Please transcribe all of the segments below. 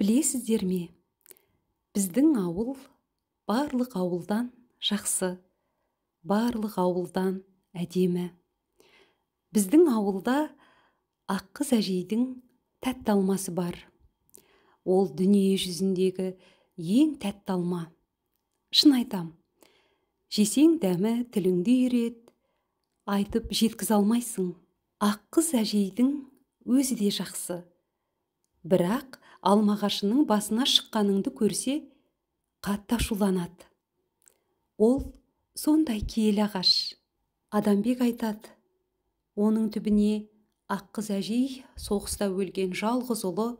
Білесіздер ме? Біздің ауыл барлық ауылдан жақсы, барлық ауылдан әдемі. Біздің ауылда аққыз әжейдің тәтті алмасы бар. Ол дүние жүзіндегі ең тәтті алма. Шын айтам, жесең дәмі тіліңді үйрет, айтып жеткізе алмайсың. Аққыз әжейдің өзі де жақсы. Бірақ алма ағашының басына шыққаныңды көрсе, қатты ашуланады. Ол сондай киелі ағаш. Адамбек айтады, оның түбіне аққыз әжей соғыста өлген жалғыз ұлы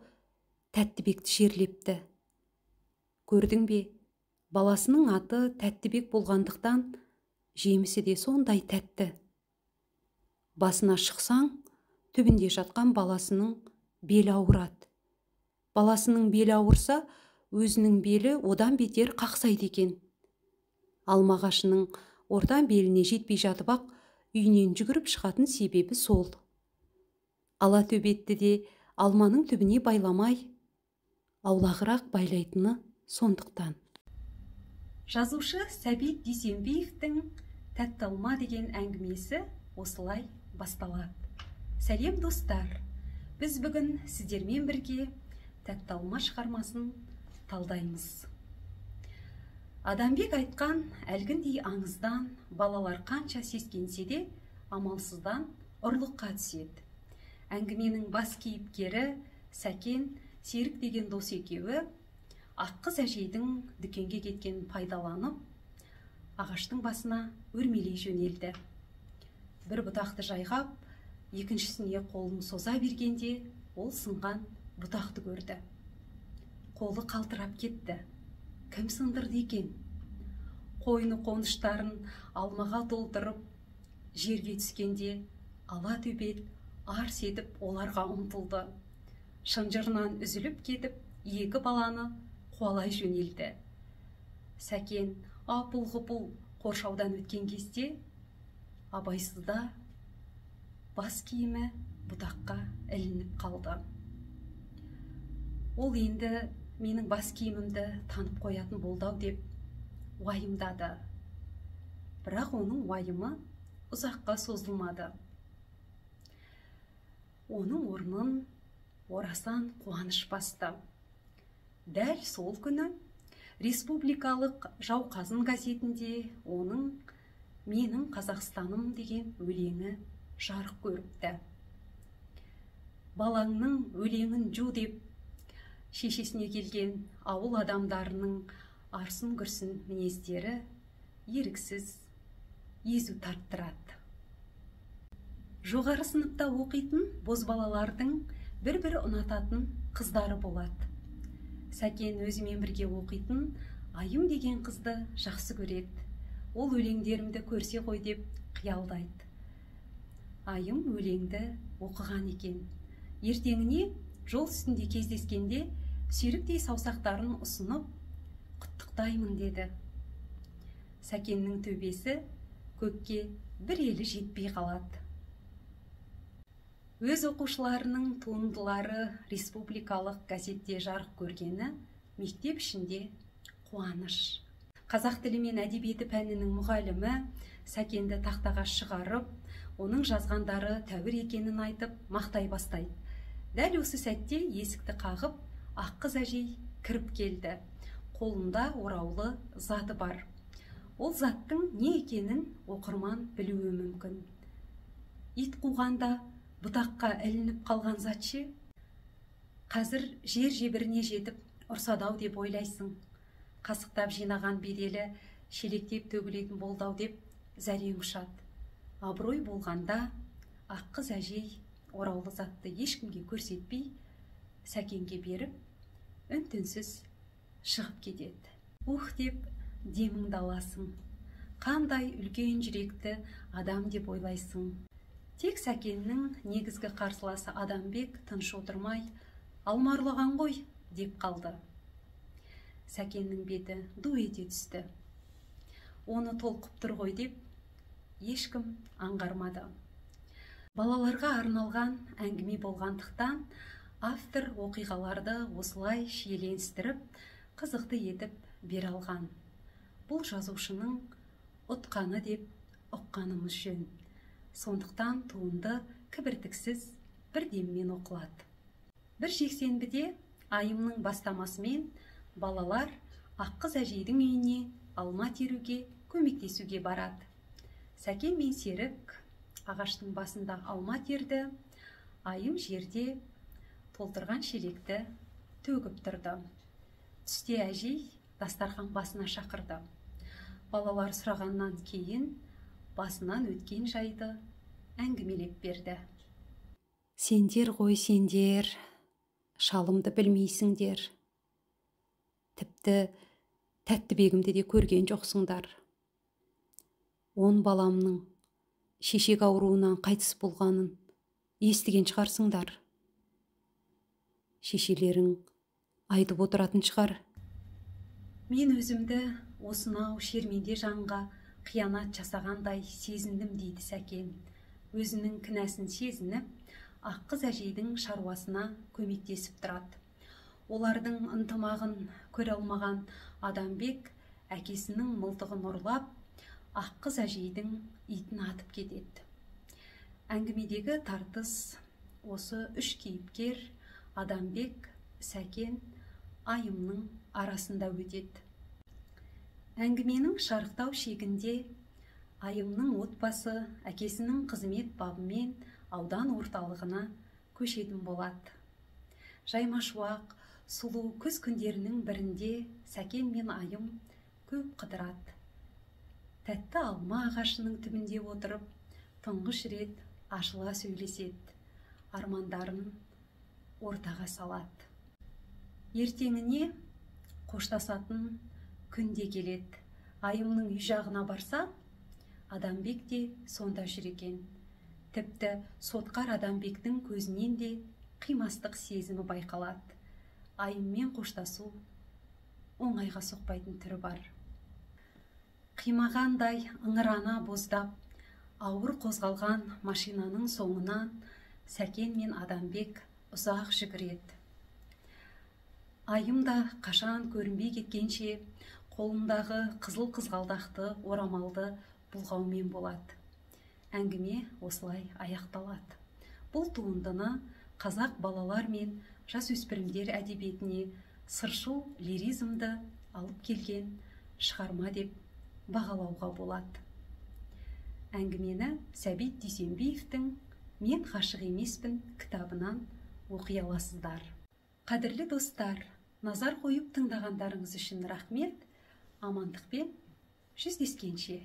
Тәттібекті жерлепті. Көрдің бе, баласының аты Тәттібек болғандықтан жемісі де сондай тәтті. Басына шықсаң, түбінде жатқан баласының белі ауырады. Баласының белі ауырса, өзінің белі одан бетер қақсайды екен. Алма ағашының ортан беліне жетпей жатып ақ, үйінен жүгіріп шығатын себебі сол. Ала төбетті де алманың түбіне байламай, аулағырақ байлайтыны сондықтан. Жазушы Сәбит Дүйсенбиевтің «Тәтті алма» деген әңгімесі осылай басталады. Сәлем достар, біз бүгін сіздермен бірге «Тәтті алма» шығармасын талдаймыз. Адамбек айтқан әлгіндей аңыздан балалар қанша сескенсе де амалсыздан ұрлыққа түседі. Әңгіменің бас кейіпкері Сәкен, Серік деген дос екеуі аққыз әжейдің дүкенге кеткенін пайдаланып, ағаштың басына өрмелей жөнелді. Бір бұтақты жайғап, екіншісіне қолын соза бергенде, ол сынған бұтақты көрді. Қолы қалтырап кетті. Кім сындырды екен? Қойны қоныштарын алмаға толтырып, жерге түскенде ала төбет арс етіп оларға ұмтылды. Шынжырынан үзіліп кетіп, екі баланы қуалай жөнелді. Сәкен апыл-ғұпыл қоршаудан өткен кезде, абайсызда бас киімі бұтаққа ілініп қалды. Ол енді менің бас киімімді танып қоятын болдау деп уайымдады. Бірақ оның уайымы ұзаққа созылмады. Оның орнын орасан қуаныш басты. Дәл сол күні Республикалық Жауқазын газетінде оның «Менің Қазақстаным» деген өлеңі жарық көріпті. Балаңның өлеңін жу деп шешесіне келген ауыл адамдарының арсын-күрсін мінездері еріксіз езу тарттырады. Жоғары сыныпта оқитын бозбалалардың бір-бір ұнататын қыздары болады. Сәкен өзімен бірге оқитын Айым деген қызды жақсы көреді. Ол өлеңдерімді көрсе ғой деп қиялдайды. Айым өлеңді оқыған екен. Ертеңіне жол үстінде кездескенде сүйріктей саусақтарын ұсынып, құттықтаймын деді. Сәкеннің төбесі көкке бір елі жетпей қалады. Өз оқушыларының туындылары республикалық газетте жарық көргені мектеп ішінде қуаныш. Қазақ тілі мен әдебиеті пәнінің мұғалімі Сәкенді тақтаға шығарып, оның жазғандары тәуір екенін айтып, мақтай бастайды. Дәл осы сәтте есікті қағып, аққыз әжей кіріп келді. Қолында ораулы заты бар. Ол заттың не екенін оқырман білуі мүмкін. Ит қуғанда бұтаққа ілініп қалған затшы, қазір жер жебіріне жетіп ұрсадау деп ойлайсың. Қасықтап жинаған беделі шелектеп төгілетін болдау деп зәрең ұшады. Абырой болғанда аққыз әжей ораулы затты ешкімге көрсетпей, Сәкенге беріп, үн-түнсіз шығып кетеді. Ух деп деміңді аласың. Қандай үлкен жүректі адам деп ойлайсың. Тек Сәкеннің негізгі қарсыласы Адамбек тыныш отырмай, алма ұрлаған ғой деп қалды. Сәкеннің беті ду ете түсті. Оны толқып тұр ғой деп ешкім аңғармады. Балаларға арналған әңгіме болғандықтан Автор оқиғаларды осылай шиеленістіріп, қызықты етіп бере алған. Бұл жазушының ұтқаны деп ұққанымыз жөн. Сондықтан туынды кібіртіксіз бір деммен оқылады. Бір жексенбіде Айымның бастамасымен балалар Аққыз әжейдің үйіне алма теруге көмектесуге барады. Сәкен мен Серік ағаштың басында алма терді, Айым жерде толтырған шелекті төгіп тұрды. Түсте әжей дастархан басына шақырды. Балалар сұрағаннан кейін басынан өткен жайды әңгімелеп берді. Сендер ғой сендер, шалымды білмейсіңдер. Тіпті Тәттібегімді де көрген жоқсыңдар. 10 баламның шешек ауруынан қайтыс болғанын естіген шығарсыңдар. Шешелерің айтып отыратын шығар. Мен өзімді осынау шерменде жанға қиянат жасағандай сезіндім, дейді Сәкен. Өзінің кінәсін сезініп, Аққыз әжейдің шаруасына көмектесіп тұрады. Олардың ынтымағын көре алмаған Адамбек әкесінің мылтығын ұрлап, Аққыз әжейдің итін атып кетеді. Әңгімедегі тартыс осы үш кейіпкер Адамбек, Сәкен, Айымның арасында өтеді. Әңгіменің шарықтау шегінде Айымның отбасы әкесінің қызмет бабымен аудан орталығына көшетін болады. Жаймашуақ, сұлу күз күндерінің бірінде Сәкен мен Айым көп қыдырады. Тәтті алма ағашының түбінде отырып, тұңғыш рет ашыла сөйлеседі, армандарын ортаға салады. Ертеңіне қоштасатын күнде келеді. Айымның үй жағына барса, Адамбек те сонда жүр екен. Тіпті сотқар Адамбектің көзінен де қимастық сезімі байқалады. Айыммен қоштасу оңайға соқпайтын түрі бар. Қимағандай ыңырана боздап, ауыр қозғалған машинаның соңынан Сәкен мен Адамбек ұзақ жүгіреді. Айым да қашан көрінбей кеткенше қолындағы қызыл қызғалдақты орамалды бұлғаумен болады. Әңгіме осылай аяқталады. Бұл туындыны қазақ балалар мен жасөспірімдер әдебиетіне сыршыл лиризмді алып келген шығарма деп бағалауға болады. Әңгімені Сәбит Дүйсенбиевтің «Мен ғашық емеспін» кітабынан оқи аласыздар. Қадірлі достар, назар қойып тыңдағандарыңыз үшін рахмет. Амандықпен жүздескенше.